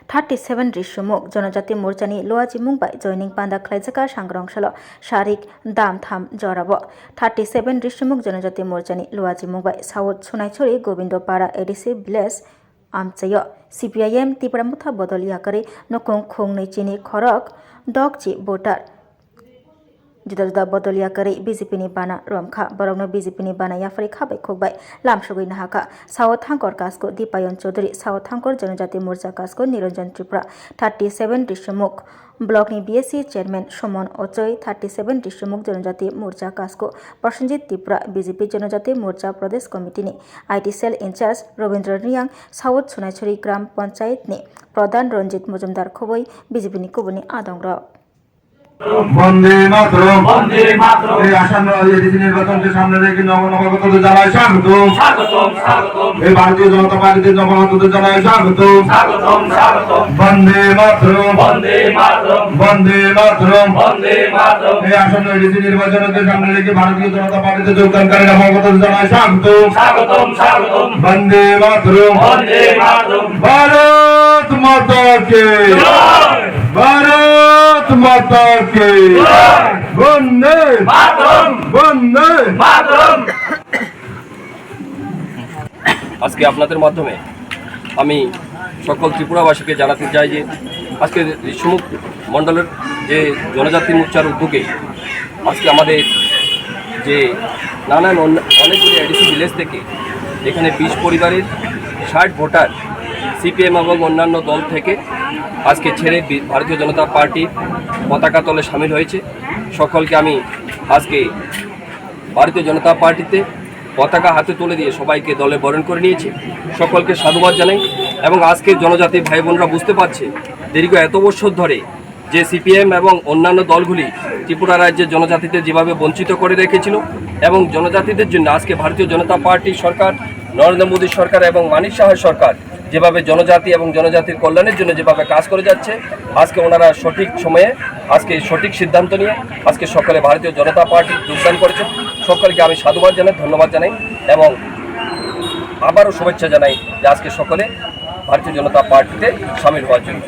37 Rishumuk Jonajati Murchani Loaji Mumbai joining Panda Klaizaka Shangrongshalo Sharik Dam Tham Jorabo 37 Rishumuk Jonajati Murchani Loaji Mumbai South Sunaichori Gobindo Para ADC Bless Amchayo CPIM Tipramutha Bodoliakari Nokong Khongnei Chini Khorok Dogchi Botar Juda Bodoliakari BJP ni bana Romkha Borogno BJP ni bana Yafari Khabai Khokbai Lamshogui Nahaka South Thangkor Kasko Dipayon Chaudhary South Thangkor Janajati Morcha Kasko Niranjan Tripura 37 Rishumuk Block ni BSC Chairman Shomon Ochoi 37 Rishumuk Janajati Morcha Kasko Prasenjit Tripura BJP Janajati Morcha Pradesh Committee ni IT Cell Incharge Robindra Riang South Sunaichori Gram Panchayat ni Pradhan Ranjit Mujumdar Khoboi BJP ni Kubuni Adongra বন্দে মাতরম বন্দে মাতরম এই আসন্ন ADC নির্বাচনকে সামনে রেখে নবগতদের জানাই স্বাগতম স্বাগতম স্বাগতম এই ভারতীয় জনতা পার্টির নবগতদের জানাই স্বাগতম স্বাগতম স্বাগতম বন্দে মাতরম বন্দে মাতরম বন্দে মাতরম বন্দে মাতরম এই আসন্ন এডিসি নির্বাচনকে সামনে রেখে ভারতীয় জনতা পার্টিতে যোগদানকারী নবগতদের জানাই স্বাগতম স্বাগতম স্বাগতম বন্দে মাতরম বন্দে মাতরম ভারত মাতা কি জয় भारत माता की वंदे मातरम वंदे मातरम আজকে আপনাদের মাধ্যমে আমি সকল ত্রিপুরাবাসীকে জানাতে চাই যে আজকে ঋষিমুখ মণ্ডলের যে জনজাতি মোর্চার উদ্যোগে আজকে আমাদের যে নানান অনেকগুলি এডিসি ভিলেজ থেকে এখানে 20 পরিবারের 60 ভোটার সিপিএম এবং অন্যান্য দল থেকে আজকে ছেড়ে ভারতীয় জনতা পার্টির পতাকা তলে সামিল হয়েছে। সকলকে আমি আজকে ভারতীয় জনতা পার্টিতে পতাকা হাতে তুলে দিয়ে সবাইকে দলে বরণ করে নিয়েছি। সকলকে সাধুবাদ জানাই এবং আজকে জনজাতি ভাই বোনরা বুঝতে পারছে দীর্ঘ এত বছর ধরে যে সিপিএম এবং অন্যান্য দলগুলি ত্রিপুরা রাজ্যের জনজাতিদের যেভাবে বঞ্চিত করে রেখেছিল এবং জনজাতিদের জন্য আজকে ভারতীয় জনতা পার্টি সরকার, নরেন্দ্র মোদী সরকার এবং মানিক সাহা সরকার যেভাবে জনজাতি এবং জনজাতির কল্যাণের জন্য যেভাবে কাজ করে যাচ্ছে, আজকে ওনারা সঠিক সময়ে আজকে সঠিক সিদ্ধান্ত নিয়ে আজকে সকলে ভারতীয় জনতা পার্টি যোগদান করেছে। সকলকে আমি সাধুবাদ জানাই, ধন্যবাদ জানাই এবং আবারও শুভেচ্ছা জানাই যে আজকে সকলে ভারতীয় জনতা পার্টিতে সামিল হওয়ার জন্য।